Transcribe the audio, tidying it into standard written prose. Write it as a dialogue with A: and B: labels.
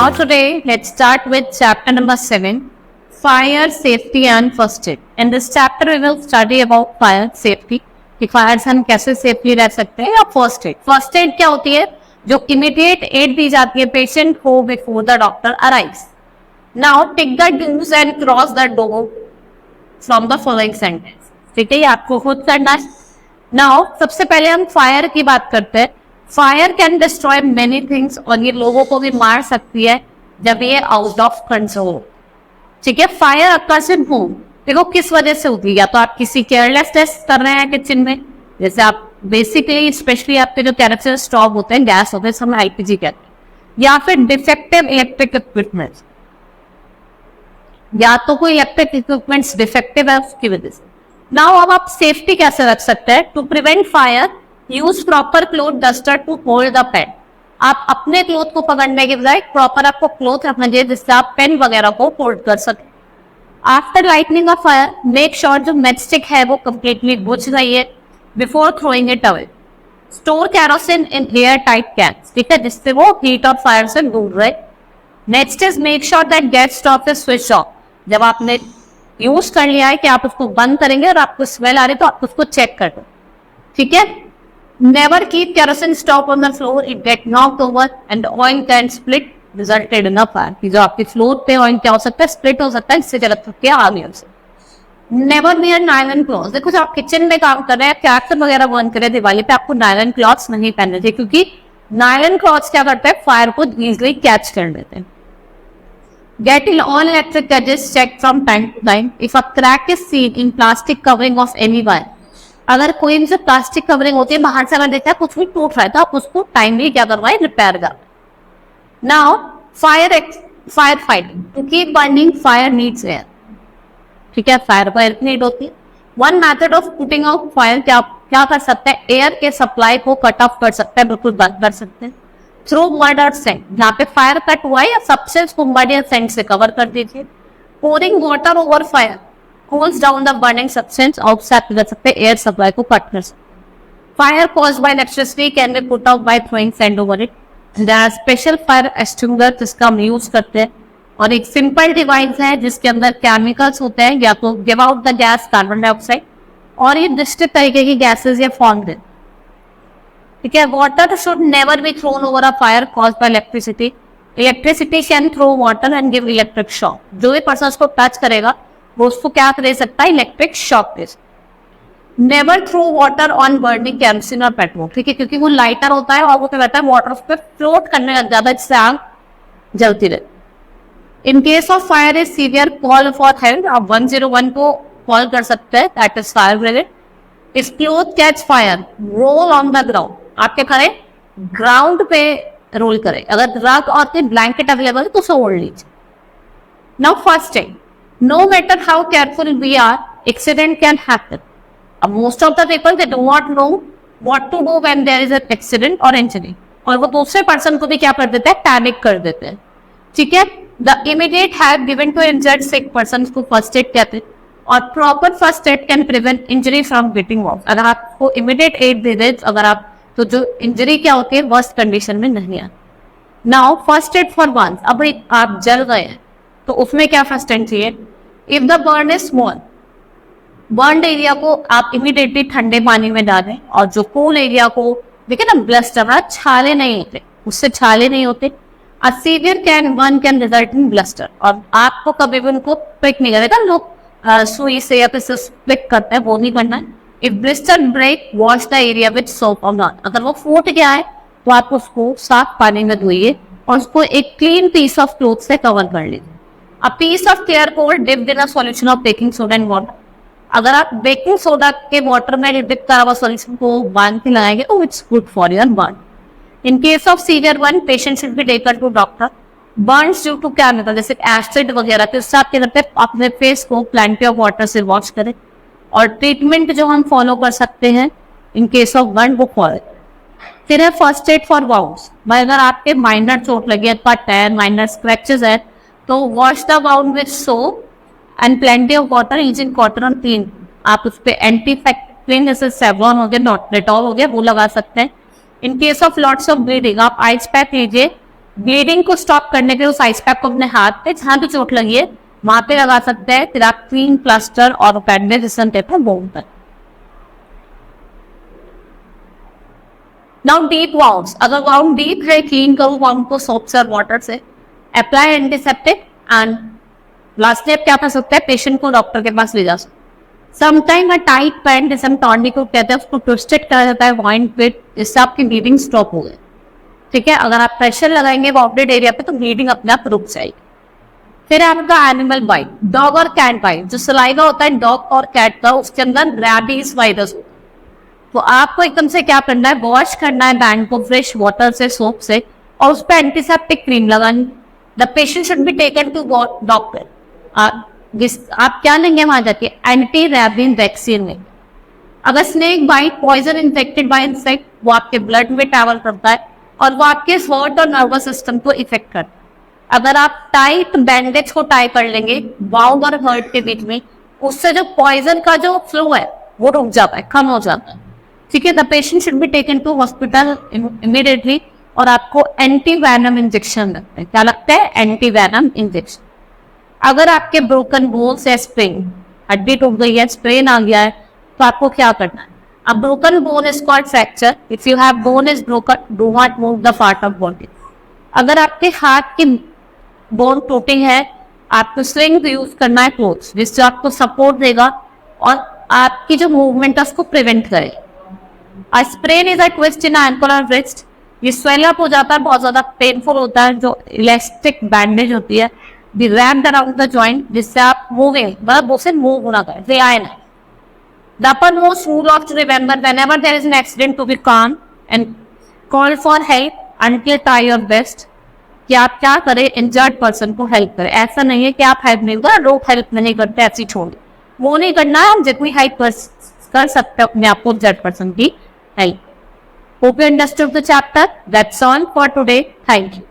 A: Now today, let's start with chapter number 7, Fire Safety and First Aid. In this chapter, we will study about fire safety. कि fire से हम कैसे safely रह सकते हैं या फर्स्ट एड. फर्स्ट एड क्या होती है? जो इमीडिएट एड दी जाती है पेशेंट को before the doctor arrives. Now tick the dos and cross the door from the following sentence. ठीक है, ये आपको खुद करना है. नाउ सबसे पहले हम फायर की बात करते हैं. Fire can destroy many things, और ये लोगों को भी मार सकती है जब ये आउट ऑफ कंट्रोल. ठीक है, फायर अकर्स इन होम. देखो किस वजह से होती है. या तो आप किसी केयरलेसनेस कर रहे हैं किचन में, जैसे आप बेसिकली स्पेशली आपके जो केरोसिन स्टोव होते हैं, गैस होते हैं, हम आईपीजी कहते हैं, या फिर डिफेक्टिव इलेक्ट्रिक इक्विपमेंट, या तो कोई इलेक्ट्रिक इक्विपमेंट्स डिफेक्टिव है उसकी वजह से. नाउ अब आप सेफ्टी कैसे रख सकते हैं? To prevent fire, use proper cloth duster to hold the pan. आप अपने क्लोथ को पकड़ने के बजाय प्रॉपर आपको क्लोथ रखना चाहिए जिससे आप पेन वगैरह को होल्ड कर सकें. After lightning of fire, make sure जो मैचस्टिक है वो कंप्लीटली बुझ गई है before throwing it away. Store kerosene in air tight cans, ठीक है, जिससे वो हीट और फायर से दूर रहे. Next is make sure that gas stove is switch off. जब आपने यूज कर लिया है कि आप उसको बंद करेंगे और आपको स्मेल आ रही है तो आप उसको चेक कर दो. ठीक है. Never keep kerosene stove on the floor, it get knocked over and the oil can split resulted in a fire. जो आपके फ्लोर पे ऑयल क्या हो सकता है, स्प्लिट हो सकता है, इससे जल सकती है आग लग सकती है. Never wear nylon clothes. देखो जब आप किचन में काम कर रहे हैं, कैक्टर वगैरह बर्न कर रहे हैं दिवाली पे, आपको नायलॉन क्लॉथ्स नहीं पहनने चाहिए, क्योंकि नायलॉन क्लॉथ्स क्या करते हैं, फायर को इजीली कैच कर लेते हैं. Get in all electric gadgets checked from time to time. If a crack is seen in plastic covering of any wire, अगर कोई भी जो प्लास्टिक कवरिंग होती है बाहर से अगर देखता है कुछ भी टूट रहा है तो आप उसको टाइमली क्या करवाए, रिपेयर कर. Now fire fighting. To keep burning fire needs air. ठीक है, फायर को एयर की नीड होती है. One method of putting out fire, क्या कर सकते हैं, एयर के सप्लाई को कट ऑफ कर सकते हैं, बिल्कुल बंद कर सकते हैं. थ्रू मड और सेंट, जहाँ पे फायर कट हुआ है या सब्सटेंस को मड या सेंट से कवर कर दीजिए. Pouring water over fire cools down the burning substance. Outside कर सकते हैं, एयर सप्लाई को कट कर सकते हैं. Fire caused by electricity can be put out by throwing sand over it. There are special fire extinguisher जिसका हम use करते हैं, और एक सिंपल डिवाइस है जिसके अंदर केमिकल्स होते हैं, या तो give out the gas carbon dioxide, और ये डिस्टिक तरीके की गैसेज ये फॉर्म दे. ठीक है. Water should never be thrown over a fire caused by electricity. Electricity can throw water and give electric shock. जो भी पर्सन उसको टच करेगा वो उसको क्या दे सकता है, इलेक्ट्रिक शॉक दे सकता है. Never throw water on burning kerosene और पेट्रोल. ठीक है, क्योंकि वो लाइटर होता है और वो क्या कहता है, वाटर उस पर फ्लोट करने लग जाता है जिससे आग जलती रहे. इन case of fire is severe, call for help. आप 101 को कॉल कर सकते हैं, that is fire brigade. If cloth catch fire, roll on the ground. आप क्या करें, ग्राउंड पे रोल करें. अगर रग और कोई ब्लैंकेट अवेलेबल है तो उसे ओढ़ लीजिए. Now first aid. No matter how careful we are, accident can happen. Most of the people they do not know what to do when there is an accident or injury. और वो दूसरे person को भी क्या कर देते हैं, panic कर देते हैं. ठीक है. The immediate help given to injured sick person को फर्स्ट एड कहते हैं, और proper first aid can prevent injury from getting worse. अगर आपको immediate aid दे दे अगर आप, तो जो इंजरी क्या होती है वर्स्ट कंडीशन में नहीं आती. Now first aid for burns. अब आप जल गए हैं तो उसमें क्या फर्स्ट एड चाहिए. If the burn is small, burn area को आप इमीडिएटली ठंडे पानी में डालें, और जो कूल एरिया को देखिए ना, ब्लस्टर, छाले नहीं होते, उससे छाले नहीं होते. A severe burn can result in bluster. और आपको कभी भी उनको पिक नहीं करेगा, लोग सुई से या किसी से पिक करते हैं, वो नहीं करना है. If blister break, wash the area with soap और नॉट. अगर वो फूट गया है तो आप उसको साफ पानी में धोइए और उसको एक क्लीन पीस ऑफ क्लोथ से कवर कर लीजिए. A piece of clear coal dipped in a solution of baking soda and water. अगर आप बेकिंग सोडा के वाटर में डिप करा हुआ सॉल्यूशन को बांध के लगाएंगे तो it's good for your burn. In case of severe burn, patient should be taken to doctor. Burns due to chemical जैसे एसिड वगैरह, तो इससे आप क्या करते हैं, अपने फेस को प्लेंटी ऑफ वाटर से वॉश करें. और ट्रीटमेंट जो हम फॉलो कर सकते हैं इन केस ऑफ बर्न वो फॉलो. फिर है फर्स्ट एड फॉर वाउंड्स. अगर आपके माइनर चोट लगी है, कट है, माइनर स्क्रैचेस है, तो wash the wound with soap and plenty of water using cotton और क्लीन. आप उस पर एंटीफेक्टिंग जैसे सेवलॉन हो गया, डेटॉल हो गया, वो लगा सकते हैं. इन case of lots of bleeding, आप आइस पैक लीजिए ब्लीडिंग को स्टॉप करने के लिए उस आइस पैक को अपने हाथ पे जहां भी चोट लगी है वहां पे लगा सकते हैं, फिर आप क्लीन प्लास्टर और बैंडेज जिसम टेप है वो पर। नाउ डीप वाउंड्स, अगर वाउंड डीप है क्लीन करो वाउंड को सोप से और वाटर से, अप्लाई एंटीसेप्टिक एंड लास्ट आप क्या कर सकते हैं, पेशेंट को डॉक्टर के पास ले जा सकते। समटाइम अ टाइट पैंट जैसे हम टॉर्निक को कहते हैं उसको ट्विस्टेड करा जाता है वाइंड पे, जिससे आपकी ब्लीडिंग स्टॉप हो गई। ठीक है, अगर आप प्रेशर लगाएंगे वाउंडेड एरिया पे तो ब्लीडिंग अपने आप रुक जाएगी। फिर आपका एनिमल बाइट, डॉग और कैट बाइट, जो सलाइवा होता है डॉग और कैट का उसके अंदर रैबीज वायरस होता है। तो आपको एकदम से क्या करना है, वॉश करना है बैंड को फ्रेश वाटर से सोप से और उस पर एंटीसेप्टिक क्रीम लगानी। The patient should be taken to doctor. आप क्या लेंगे वहां जाके, एंटी रैबिन वैक्सीन लेंगे। अगर snake bite poison infected by insect वो आपके ब्लड में ट्रैवल करता है और वो आपके हार्ट और नर्वस सिस्टम को इफेक्ट करता है। अगर आप टाइट बैंडेज को टाई कर लेंगे वाउंड और हर्ट के बीच में, उससे जो पॉइजन का जो फ्लो है वो रुक जाता है, कम हो जाता है। ठीक है, the patient should be taken to hospital immediately और आपको एंटी वैनम इंजेक्शन लगता है। क्या लगता है, एंटी वैनम इंजेक्शन। अगर आपके ब्रोकन बोन्स या स्प्रेन, हड्डी टूट गई है, स्प्रेन आ गया है, तो आपको क्या करना है, अब broken bone is called fracture. If you have bone is broken do not move the part of body. अगर आपके हाथ की बोन टूटी है आपको स्लिंग यूज करना है क्लोथ्स, जिससे आपको सपोर्ट देगा और आपकी जो मूवमेंट है उसको प्रिवेंट करेगा। A sprain is a twist in ankle or wrist. ये स्वेल अप हो जाता है, बहुत ज्यादा पेनफुल होता है, जो इलास्टिक बैंडेज होती है be wrapped around the joint, जिससे आप मूविंग मतलब उसे मूव होना करें, रियायन है। The uppermost rule of to remember whenever there is an accident to be calm and call for help until try your best। कि आप क्या करें, इंजर्ड पर्सन को हेल्प करें। ऐसा नहीं है कि आप हेल्प नहीं कर, लोग हेल्प नहीं करते ऐसी छोड़, वो नहीं करना है। हम जितनी हेल्प कर सकते हैं अपने आप को इंजर्ड पर्सन की help. Hope you understood the chapter. That's all for today. Thank you.